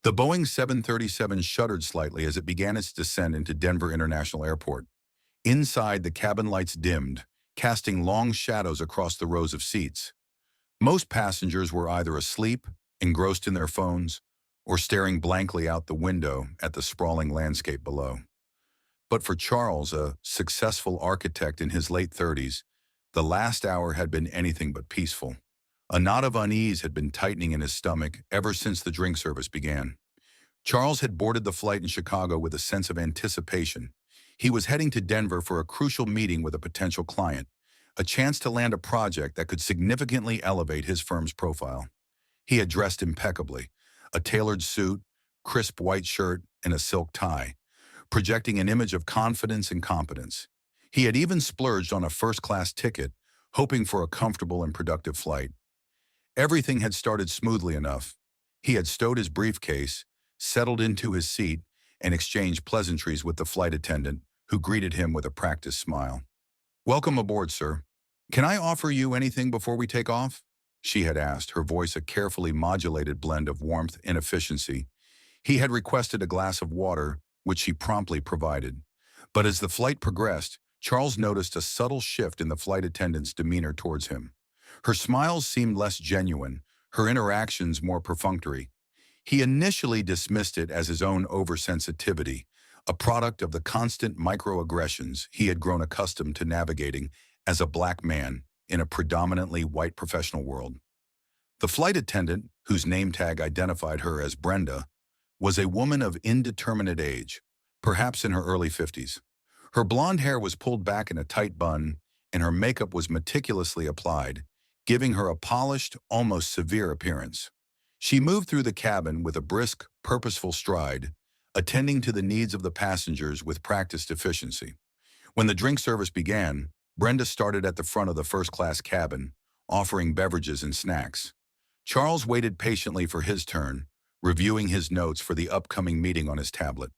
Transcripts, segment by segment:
The Boeing 737 shuddered slightly as it began its descent into Denver International Airport. Inside, the cabin lights dimmed, casting long shadows across the rows of seats. Most passengers were either asleep, engrossed in their phones, or staring blankly out the window at the sprawling landscape below. But for Charles, a successful architect in his late 30s, the last hour had been anything but peaceful. A knot of unease had been tightening in his stomach ever since the drink service began. Charles had boarded the flight in Chicago with a sense of anticipation. He was heading to Denver for a crucial meeting with a potential client, a chance to land a project that could significantly elevate his firm's profile. He had dressed impeccably, a tailored suit, crisp white shirt, and a silk tie, projecting an image of confidence and competence. He had even splurged on a first-class ticket, hoping for a comfortable and productive flight. Everything had started smoothly enough. He had stowed his briefcase, settled into his seat, and exchanged pleasantries with the flight attendant, who greeted him with a practiced smile. "Welcome aboard, sir. Can I offer you anything before we take off?" she had asked, her voice a carefully modulated blend of warmth and efficiency. He had requested a glass of water, which she promptly provided. But as the flight progressed, Charles noticed a subtle shift in the flight attendant's demeanor towards him. Her smiles seemed less genuine, her interactions more perfunctory. He initially dismissed it as his own oversensitivity, a product of the constant microaggressions he had grown accustomed to navigating as a black man in a predominantly white professional world. The flight attendant, whose name tag identified her as Brenda, was a woman of indeterminate age, perhaps in her early 50s. Her blonde hair was pulled back in a tight bun, and her makeup was meticulously applied, giving her a polished, almost severe appearance. She moved through the cabin with a brisk, purposeful stride, attending to the needs of the passengers with practiced efficiency. When the drink service began, Brenda started at the front of the first-class cabin, offering beverages and snacks. Charles waited patiently for his turn, reviewing his notes for the upcoming meeting on his tablet.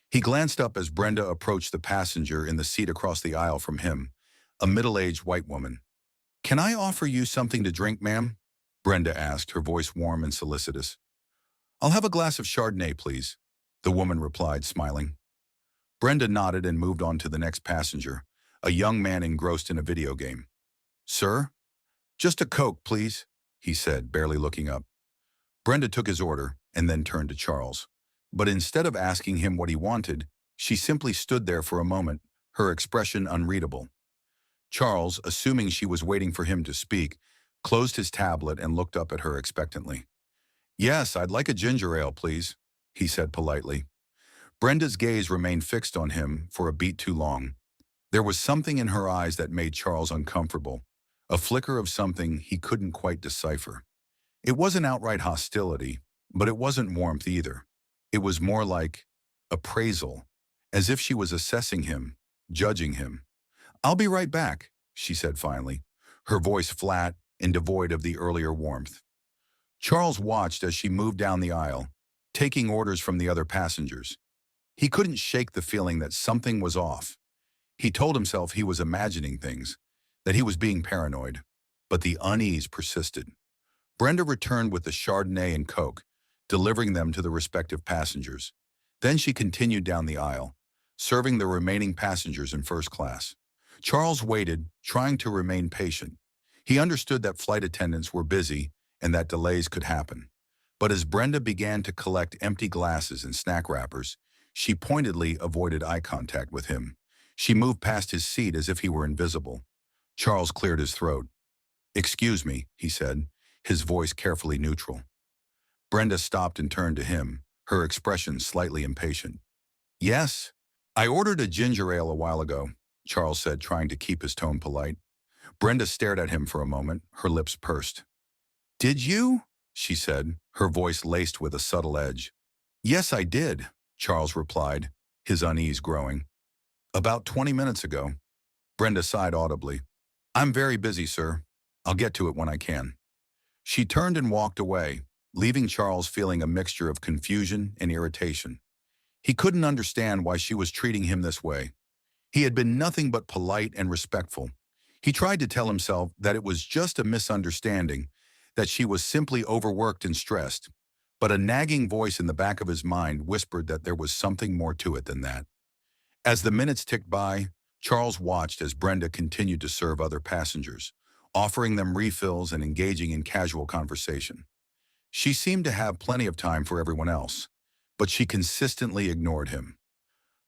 He glanced up as Brenda approached the passenger in the seat across the aisle from him, a middle-aged white woman. "Can I offer you something to drink, ma'am?" Brenda asked, her voice warm and solicitous. "I'll have a glass of Chardonnay, please," the woman replied, smiling. Brenda nodded and moved on to the next passenger, a young man engrossed in a video game. "Sir? Just a Coke, please," he said, barely looking up. Brenda took his order and then turned to Charles. But instead of asking him what he wanted, she simply stood there for a moment, her expression unreadable. Charles, assuming she was waiting for him to speak, closed his tablet and looked up at her expectantly. "Yes, I'd like a ginger ale, please," he said politely. Brenda's gaze remained fixed on him for a beat too long. There was something in her eyes that made Charles uncomfortable, a flicker of something he couldn't quite decipher. It wasn't outright hostility, but it wasn't warmth either. It was more like appraisal, as if she was assessing him, judging him. "I'll be right back," she said finally, her voice flat and devoid of the earlier warmth. Charles watched as she moved down the aisle, taking orders from the other passengers. He couldn't shake the feeling that something was off. He told himself he was imagining things, that he was being paranoid, but the unease persisted. Brenda returned with the Chardonnay and Coke, delivering them to the respective passengers. Then she continued down the aisle, serving the remaining passengers in first class. Charles waited, trying to remain patient. He understood that flight attendants were busy and that delays could happen. But as Brenda began to collect empty glasses and snack wrappers, she pointedly avoided eye contact with him. She moved past his seat as if he were invisible. Charles cleared his throat. "Excuse me," he said, his voice carefully neutral. Brenda stopped and turned to him, her expression slightly impatient. "Yes? I ordered a ginger ale a while ago," Charles said, trying to keep his tone polite. Brenda stared at him for a moment, her lips pursed. "Did you?" she said, her voice laced with a subtle edge. "Yes, I did," Charles replied, his unease growing. "About 20 minutes ago." Brenda sighed audibly. "I'm very busy, sir. I'll get to it when I can." She turned and walked away, leaving Charles feeling a mixture of confusion and irritation. He couldn't understand why she was treating him this way. He had been nothing but polite and respectful. He tried to tell himself that it was just a misunderstanding, that she was simply overworked and stressed. But a nagging voice in the back of his mind whispered that there was something more to it than that. As the minutes ticked by, Charles watched as Brenda continued to serve other passengers, offering them refills and engaging in casual conversation. She seemed to have plenty of time for everyone else, but she consistently ignored him.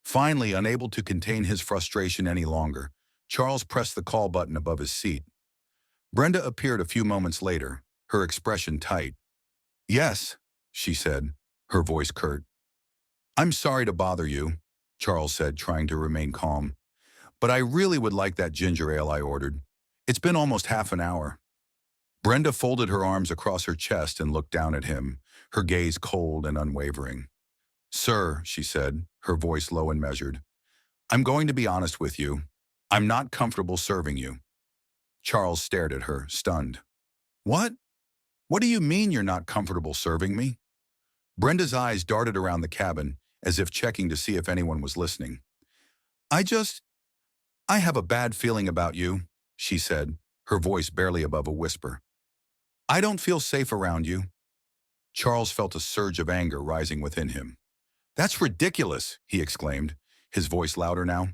Finally, unable to contain his frustration any longer, Charles pressed the call button above his seat. Brenda appeared a few moments later, her expression tight. "Yes," she said, her voice curt. "I'm sorry to bother you," Charles said, trying to remain calm. "But I really would like that ginger ale I ordered. It's been almost half an hour." Brenda folded her arms across her chest and looked down at him, her gaze cold and unwavering. "Sir," she said, her voice low and measured, "I'm going to be honest with you. I'm not comfortable serving you." Charles stared at her, stunned. "What? What do you mean you're not comfortable serving me?" Brenda's eyes darted around the cabin, as if checking to see if anyone was listening. I have a bad feeling about you," she said, her voice barely above a whisper. "I don't feel safe around you." Charles felt a surge of anger rising within him. "That's ridiculous," he exclaimed, his voice louder now.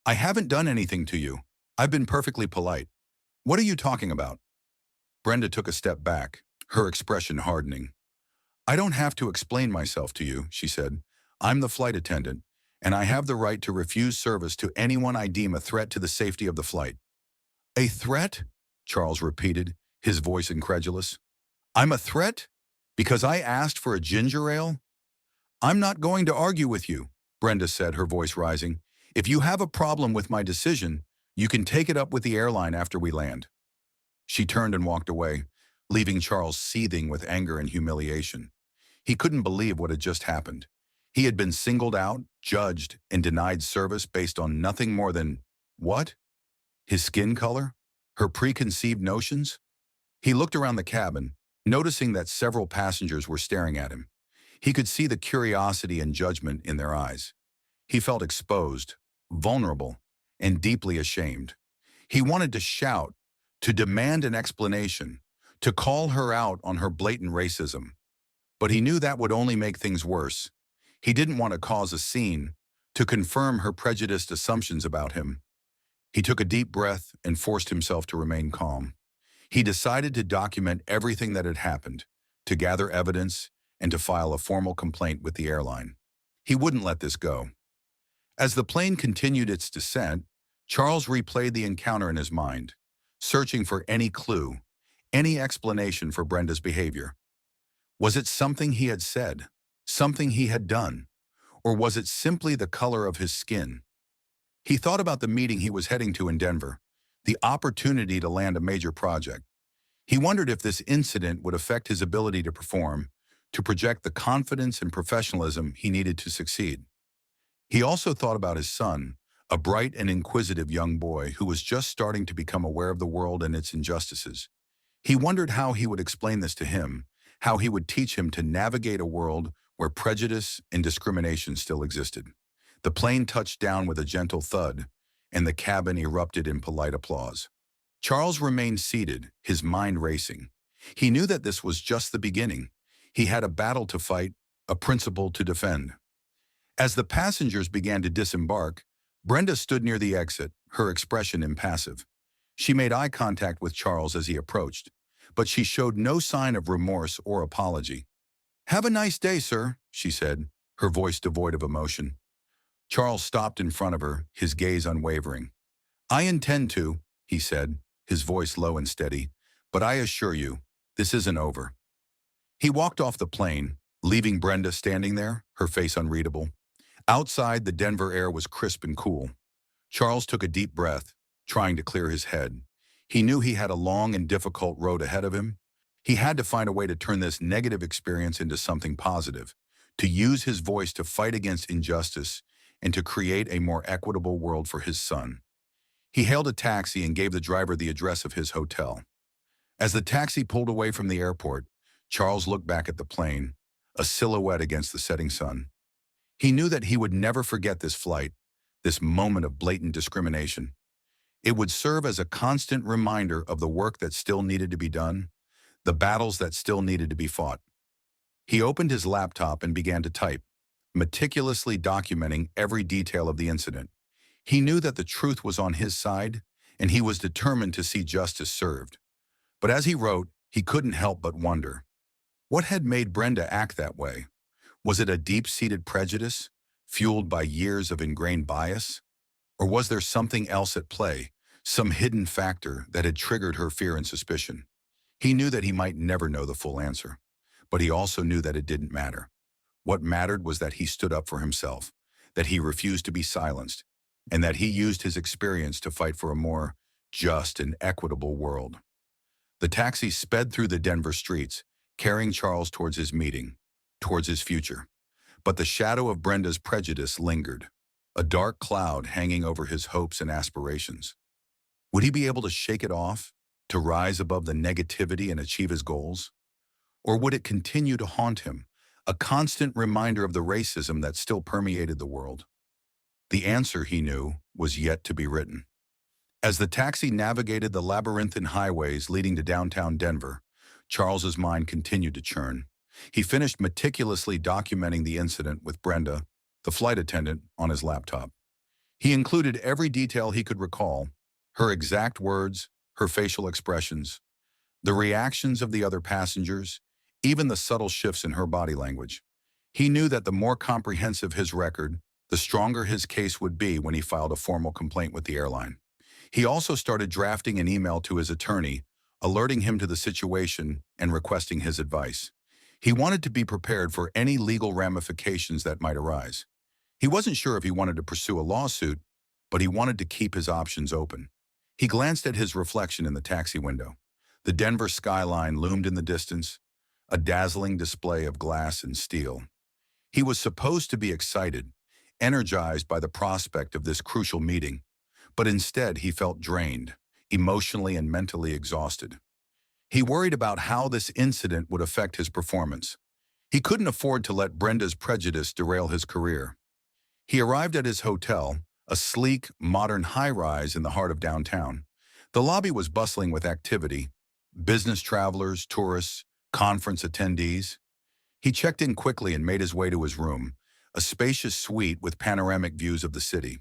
"I haven't done anything to you. I've been perfectly polite. What are you talking about?" Brenda took a step back, her expression hardening. "I don't have to explain myself to you," she said. "I'm the flight attendant, and I have the right to refuse service to anyone I deem a threat to the safety of the flight." "A threat?" Charles repeated, his voice incredulous. "I'm a threat? Because I asked for a ginger ale?" "I'm not going to argue with you," Brenda said, her voice rising. "If you have a problem with my decision, you can take it up with the airline after we land." She turned and walked away, leaving Charles seething with anger and humiliation. He couldn't believe what had just happened. He had been singled out, judged, and denied service based on nothing more than, what? His skin color? Her preconceived notions? He looked around the cabin, noticing that several passengers were staring at him. He could see the curiosity and judgment in their eyes. He felt exposed, vulnerable, and deeply ashamed. He wanted to shout, to demand an explanation, to call her out on her blatant racism. But he knew that would only make things worse. He didn't want to cause a scene, to confirm her prejudiced assumptions about him. He took a deep breath and forced himself to remain calm. He decided to document everything that had happened, to gather evidence, and to file a formal complaint with the airline. He wouldn't let this go. As the plane continued its descent, Charles replayed the encounter in his mind, searching for any clue, any explanation for Brenda's behavior. Was it something he had said, something he had done, or was it simply the color of his skin? He thought about the meeting he was heading to in Denver, the opportunity to land a major project. He wondered if this incident would affect his ability to perform, to project the confidence and professionalism he needed to succeed. He also thought about his son, a bright and inquisitive young boy who was just starting to become aware of the world and its injustices. He wondered how he would explain this to him, how he would teach him to navigate a world where prejudice and discrimination still existed. The plane touched down with a gentle thud, and the cabin erupted in polite applause. Charles remained seated, his mind racing. He knew that this was just the beginning. He had a battle to fight, a principle to defend. As the passengers began to disembark, Brenda stood near the exit, her expression impassive. She made eye contact with Charles as he approached, but she showed no sign of remorse or apology. "Have a nice day, sir," she said, her voice devoid of emotion. Charles stopped in front of her, his gaze unwavering. "I intend to," he said, his voice low and steady, "but I assure you, this isn't over." He walked off the plane, leaving Brenda standing there, her face unreadable. Outside, the Denver air was crisp and cool. Charles took a deep breath, trying to clear his head. He knew he had a long and difficult road ahead of him. He had to find a way to turn this negative experience into something positive, to use his voice to fight against injustice and to create a more equitable world for his son. He hailed a taxi and gave the driver the address of his hotel. As the taxi pulled away from the airport, Charles looked back at the plane, a silhouette against the setting sun. He knew that he would never forget this flight, this moment of blatant discrimination. It would serve as a constant reminder of the work that still needed to be done, the battles that still needed to be fought. He opened his laptop and began to type, meticulously documenting every detail of the incident. He knew that the truth was on his side, and he was determined to see justice served. But as he wrote, he couldn't help but wonder, what had made Brenda act that way? Was it a deep-seated prejudice, fueled by years of ingrained bias? Or was there something else at play, some hidden factor that had triggered her fear and suspicion? He knew that he might never know the full answer, but he also knew that it didn't matter. What mattered was that he stood up for himself, that he refused to be silenced, and that he used his experience to fight for a more just and equitable world. The taxi sped through the Denver streets, carrying Charles towards his meeting, towards his future. But the shadow of Brenda's prejudice lingered, a dark cloud hanging over his hopes and aspirations. Would he be able to shake it off, to rise above the negativity and achieve his goals? Or would it continue to haunt him, a constant reminder of the racism that still permeated the world? The answer, he knew, was yet to be written. As the taxi navigated the labyrinthine highways leading to downtown Denver, Charles's mind continued to churn. He finished meticulously documenting the incident with Brenda, the flight attendant, on his laptop. He included every detail he could recall, her exact words, her facial expressions, the reactions of the other passengers, even the subtle shifts in her body language. He knew that the more comprehensive his record, the stronger his case would be when he filed a formal complaint with the airline. He also started drafting an email to his attorney, alerting him to the situation and requesting his advice. He wanted to be prepared for any legal ramifications that might arise. He wasn't sure if he wanted to pursue a lawsuit, but he wanted to keep his options open. He glanced at his reflection in the taxi window. The Denver skyline loomed in the distance, a dazzling display of glass and steel. He was supposed to be excited, energized by the prospect of this crucial meeting, but instead he felt drained, emotionally and mentally exhausted. He worried about how this incident would affect his performance. He couldn't afford to let Brenda's prejudice derail his career. He arrived at his hotel, a sleek, modern high-rise in the heart of downtown. The lobby was bustling with activity, business travelers, tourists, conference attendees. He checked in quickly and made his way to his room, a spacious suite with panoramic views of the city.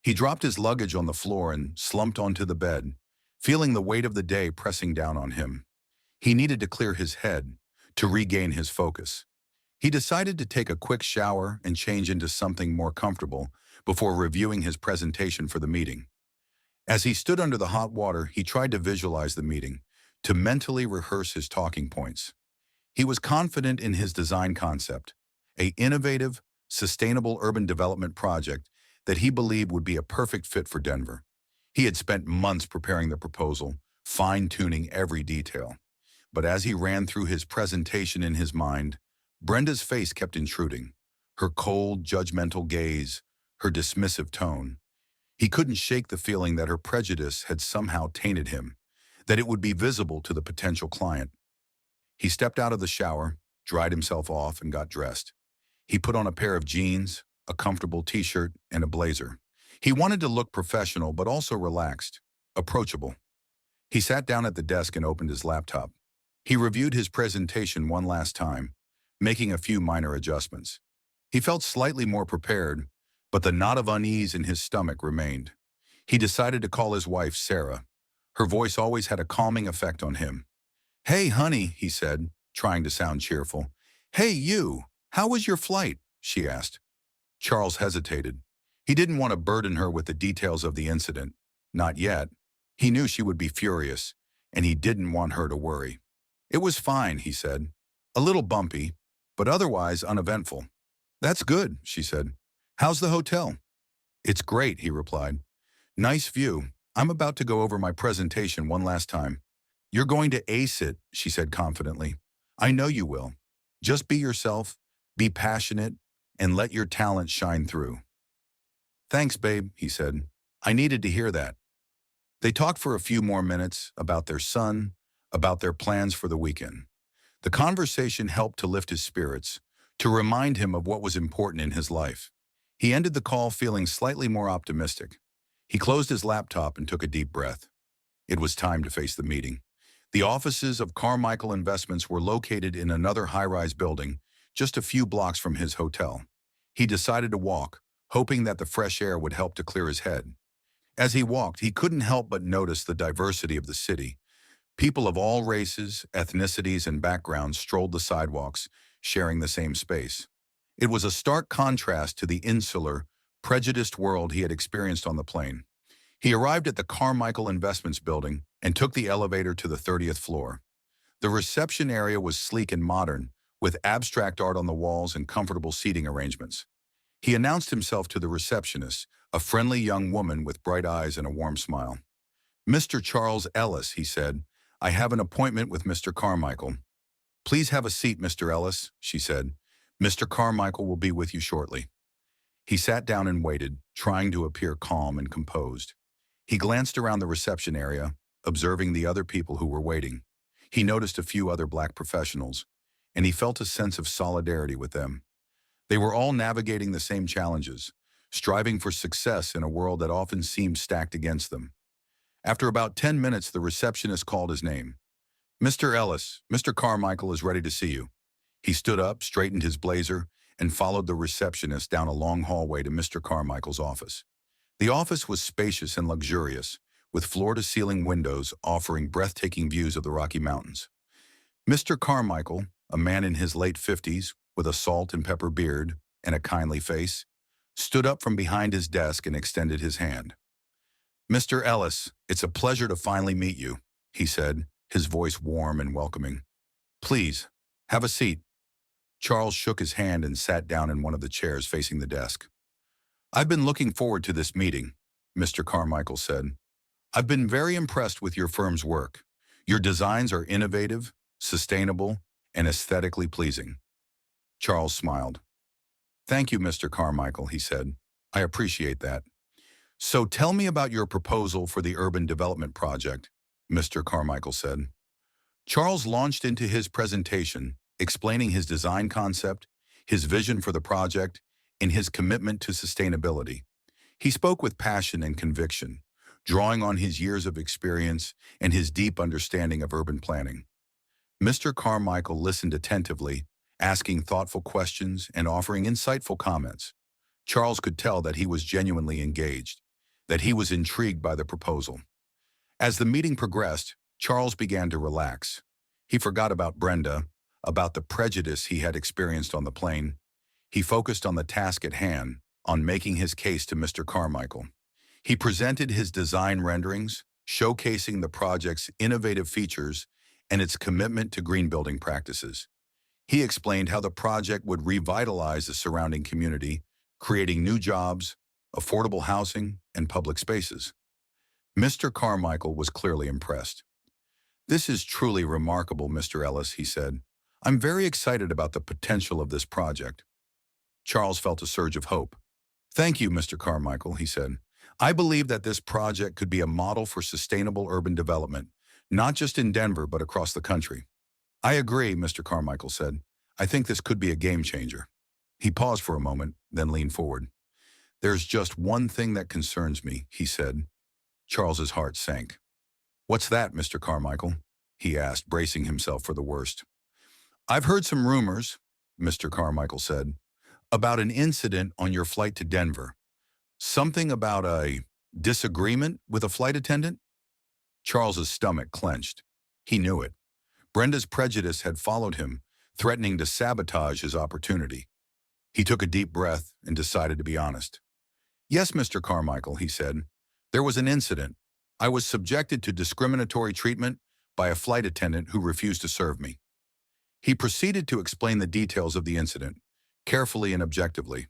He dropped his luggage on the floor and slumped onto the bed, feeling the weight of the day pressing down on him. He needed to clear his head, to regain his focus. He decided to take a quick shower and change into something more comfortable before reviewing his presentation for the meeting. As he stood under the hot water, he tried to visualize the meeting, to mentally rehearse his talking points. He was confident in his design concept, an innovative, sustainable urban development project that he believed would be a perfect fit for Denver. He had spent months preparing the proposal, fine-tuning every detail. But as he ran through his presentation in his mind, Brenda's face kept intruding, her cold, judgmental gaze, her dismissive tone. He couldn't shake the feeling that her prejudice had somehow tainted him, that it would be visible to the potential client. He stepped out of the shower, dried himself off, and got dressed. He put on a pair of jeans, a comfortable t-shirt, and a blazer. He wanted to look professional but also relaxed, approachable. He sat down at the desk and opened his laptop. He reviewed his presentation one last time, making a few minor adjustments. He felt slightly more prepared, but the knot of unease in his stomach remained. He decided to call his wife, Sarah. Her voice always had a calming effect on him. "Hey, honey," he said, trying to sound cheerful. "Hey, you, how was your flight?" she asked. Charles hesitated. He didn't want to burden her with the details of the incident. Not yet. He knew she would be furious, and he didn't want her to worry. "It was fine," he said. "A little bumpy, but otherwise uneventful." "That's good," she said. "How's the hotel?" "It's great," he replied. "Nice view. I'm about to go over my presentation one last time." "You're going to ace it," she said confidently. "I know you will. Just be yourself, be passionate, and let your talent shine through." "Thanks, babe," he said. "I needed to hear that." They talked for a few more minutes about their son, about their plans for the weekend. The conversation helped to lift his spirits, to remind him of what was important in his life. He ended the call feeling slightly more optimistic. He closed his laptop and took a deep breath. It was time to face the meeting. The offices of Carmichael Investments were located in another high-rise building, just a few blocks from his hotel. He decided to walk, hoping that the fresh air would help to clear his head. As he walked, he couldn't help but notice the diversity of the city. People of all races, ethnicities, and backgrounds strolled the sidewalks, sharing the same space. It was a stark contrast to the insular, prejudiced world he had experienced on the plane. He arrived at the Carmichael Investments building and took the elevator to the 30th floor. The reception area was sleek and modern, with abstract art on the walls and comfortable seating arrangements. He announced himself to the receptionist, a friendly young woman with bright eyes and a warm smile. "Mr. Charles Ellis," he said, "I have an appointment with Mr. Carmichael." "Please have a seat, Mr. Ellis," she said. "Mr. Carmichael will be with you shortly." He sat down and waited, trying to appear calm and composed. He glanced around the reception area, observing the other people who were waiting. He noticed a few other black professionals, and he felt a sense of solidarity with them. They were all navigating the same challenges, striving for success in a world that often seemed stacked against them. After about 10 minutes, the receptionist called his name. "Mr. Ellis, Mr. Carmichael is ready to see you." He stood up, straightened his blazer, and followed the receptionist down a long hallway to Mr. Carmichael's office. The office was spacious and luxurious, with floor-to-ceiling windows offering breathtaking views of the Rocky Mountains. Mr. Carmichael, a man in his late 50s, with a salt and pepper beard and a kindly face, stood up from behind his desk and extended his hand. "Mr. Ellis, it's a pleasure to finally meet you," he said, his voice warm and welcoming. "Please, have a seat." Charles shook his hand and sat down in one of the chairs facing the desk. "I've been looking forward to this meeting," Mr. Carmichael said. "I've been very impressed with your firm's work. Your designs are innovative, sustainable, and aesthetically pleasing." Charles smiled. "Thank you, Mr. Carmichael," he said. "I appreciate that. So tell me about your proposal for the urban development project," Mr. Carmichael said. Charles launched into his presentation, explaining his design concept, his vision for the project, and his commitment to sustainability. He spoke with passion and conviction, drawing on his years of experience and his deep understanding of urban planning. Mr. Carmichael listened attentively, asking thoughtful questions and offering insightful comments. Charles could tell that he was genuinely engaged, that he was intrigued by the proposal. As the meeting progressed, Charles began to relax. He forgot about Brenda, about the prejudice he had experienced on the plane. He focused on the task at hand, on making his case to Mr. Carmichael. He presented his design renderings, showcasing the project's innovative features and its commitment to green building practices. He explained how the project would revitalize the surrounding community, creating new jobs, affordable housing, and public spaces. Mr. Carmichael was clearly impressed. "This is truly remarkable, Mr. Ellis," he said. "I'm very excited about the potential of this project." Charles felt a surge of hope. "Thank you, Mr. Carmichael," he said. "I believe that this project could be a model for sustainable urban development, not just in Denver, but across the country." "I agree," Mr. Carmichael said. "I think this could be a game changer." He paused for a moment, then leaned forward. "There's just one thing that concerns me," he said. Charles's heart sank. "What's that, Mr. Carmichael?" he asked, bracing himself for the worst. "I've heard some rumors," Mr. Carmichael said, "about an incident on your flight to Denver. Something about a disagreement with a flight attendant?" Charles's stomach clenched. He knew it. Brenda's prejudice had followed him, threatening to sabotage his opportunity. He took a deep breath and decided to be honest. "Yes, Mr. Carmichael," he said. "There was an incident. I was subjected to discriminatory treatment by a flight attendant who refused to serve me." He proceeded to explain the details of the incident, carefully and objectively.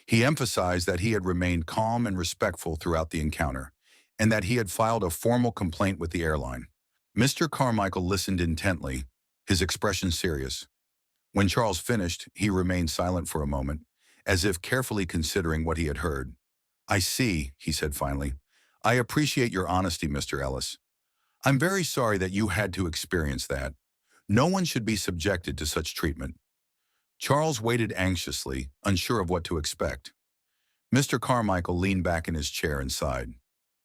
He emphasized that he had remained calm and respectful throughout the encounter, and that he had filed a formal complaint with the airline. Mr. Carmichael listened intently, his expression serious. When Charles finished, he remained silent for a moment, as if carefully considering what he had heard. "I see," he said finally. "I appreciate your honesty, Mr. Ellis. I'm very sorry that you had to experience that. No one should be subjected to such treatment." Charles waited anxiously, unsure of what to expect. Mr. Carmichael leaned back in his chair and sighed.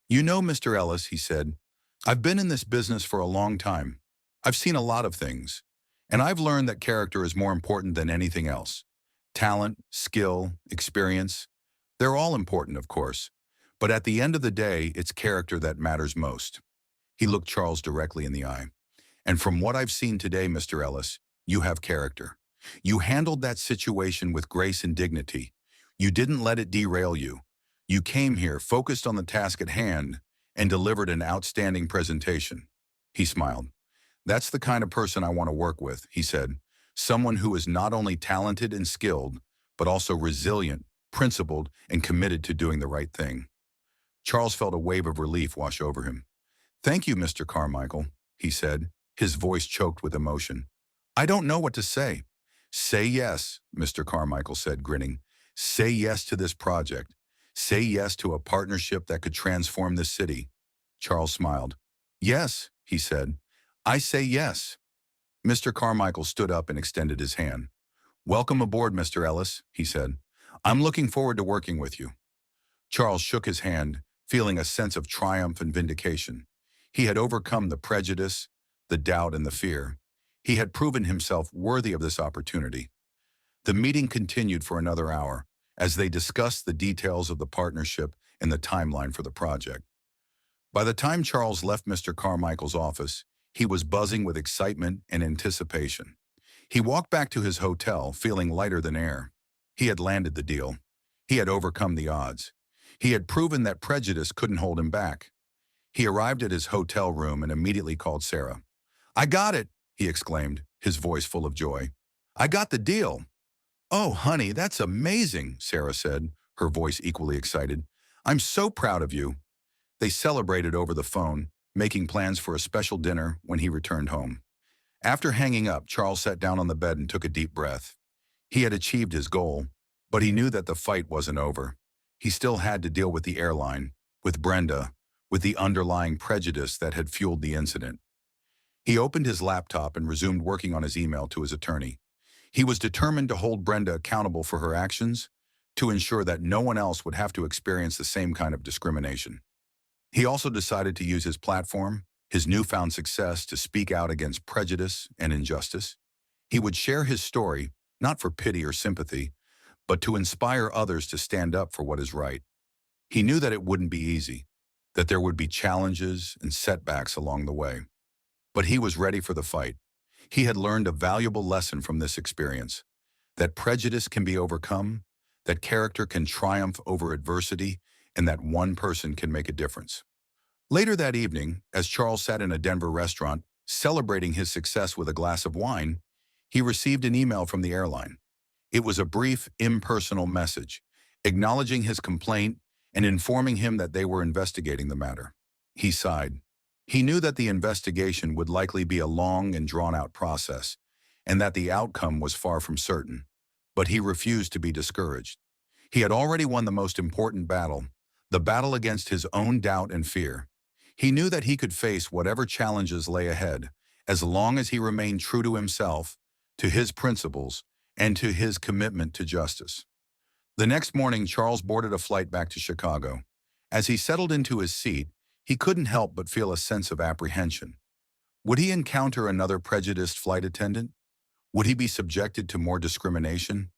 "You know, Mr. Ellis," he said, "I've been in this business for a long time. I've seen a lot of things, and I've learned that character is more important than anything else. Talent, skill, experience, they're all important, of course. But at the end of the day, it's character that matters most. He looked Charles directly in the eye. And from what I've seen today, Mr. Ellis, you have character. You handled that situation with grace and dignity. You didn't let it derail you. You came here, focused on the task at hand, and delivered an outstanding presentation. He smiled. That's the kind of person I want to work with, he said. Someone who is not only talented and skilled, but also resilient, principled, and committed to doing the right thing. Charles felt a wave of relief wash over him. Thank you, Mr. Carmichael, he said, his voice choked with emotion. I don't know what to say. Say yes, Mr. Carmichael said, grinning. Say yes to this project. Say yes to a partnership that could transform this city. Charles smiled. Yes, he said. I say yes. Mr. Carmichael stood up and extended his hand. Welcome aboard, Mr. Ellis, he said. I'm looking forward to working with you. Charles shook his hand, feeling a sense of triumph and vindication. He had overcome the prejudice, the doubt, and the fear. He had proven himself worthy of this opportunity. The meeting continued for another hour as they discussed the details of the partnership and the timeline for the project. By the time Charles left Mr. Carmichael's office, he was buzzing with excitement and anticipation. He walked back to his hotel feeling lighter than air. He had landed the deal. He had overcome the odds. He had proven that prejudice couldn't hold him back. He arrived at his hotel room and immediately called Sarah. I got it, he exclaimed, his voice full of joy. I got the deal. Oh, honey, that's amazing, Sarah said, her voice equally excited. I'm so proud of you. They celebrated over the phone, making plans for a special dinner when he returned home. After hanging up, Charles sat down on the bed and took a deep breath. He had achieved his goal, but he knew that the fight wasn't over. He still had to deal with the airline, with Brenda, with the underlying prejudice that had fueled the incident. He opened his laptop and resumed working on his email to his attorney. He was determined to hold Brenda accountable for her actions, to ensure that no one else would have to experience the same kind of discrimination. He also decided to use his platform, his newfound success, to speak out against prejudice and injustice. He would share his story, not for pity or sympathy, but to inspire others to stand up for what is right. He knew that it wouldn't be easy, that there would be challenges and setbacks along the way. But he was ready for the fight. He had learned a valuable lesson from this experience, that prejudice can be overcome, that character can triumph over adversity, and that one person can make a difference. Later that evening, as Charles sat in a Denver restaurant, celebrating his success with a glass of wine, he received an email from the airline. It was a brief, impersonal message, acknowledging his complaint and informing him that they were investigating the matter. He sighed. He knew that the investigation would likely be a long and drawn-out process, and that the outcome was far from certain. But he refused to be discouraged. He had already won the most important battle, the battle against his own doubt and fear. He knew that he could face whatever challenges lay ahead, as long as he remained true to himself, to his principles, and to his commitment to justice. The next morning, Charles boarded a flight back to Chicago. As he settled into his seat, he couldn't help but feel a sense of apprehension. Would he encounter another prejudiced flight attendant? Would he be subjected to more discrimination?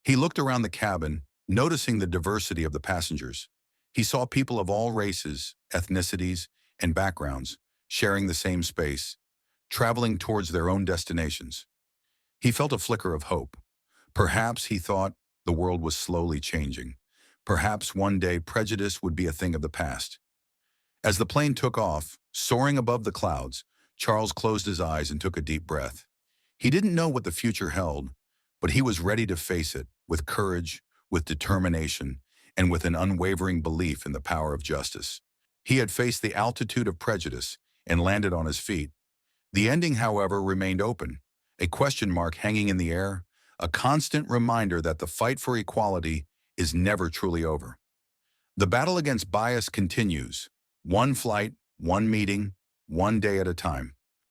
He looked around the cabin, noticing the diversity of the passengers. He saw people of all races, ethnicities, and backgrounds, sharing the same space, traveling towards their own destinations. He felt a flicker of hope. Perhaps, he thought, the world was slowly changing. Perhaps one day prejudice would be a thing of the past. As the plane took off, soaring above the clouds, Charles closed his eyes and took a deep breath. He didn't know what the future held, but he was ready to face it with courage, with determination, and with an unwavering belief in the power of justice. He had faced the altitude of prejudice and landed on his feet. The ending, however, remained open, a question mark hanging in the air, a constant reminder that the fight for equality is never truly over. The battle against bias continues, one flight, one meeting, one day at a time.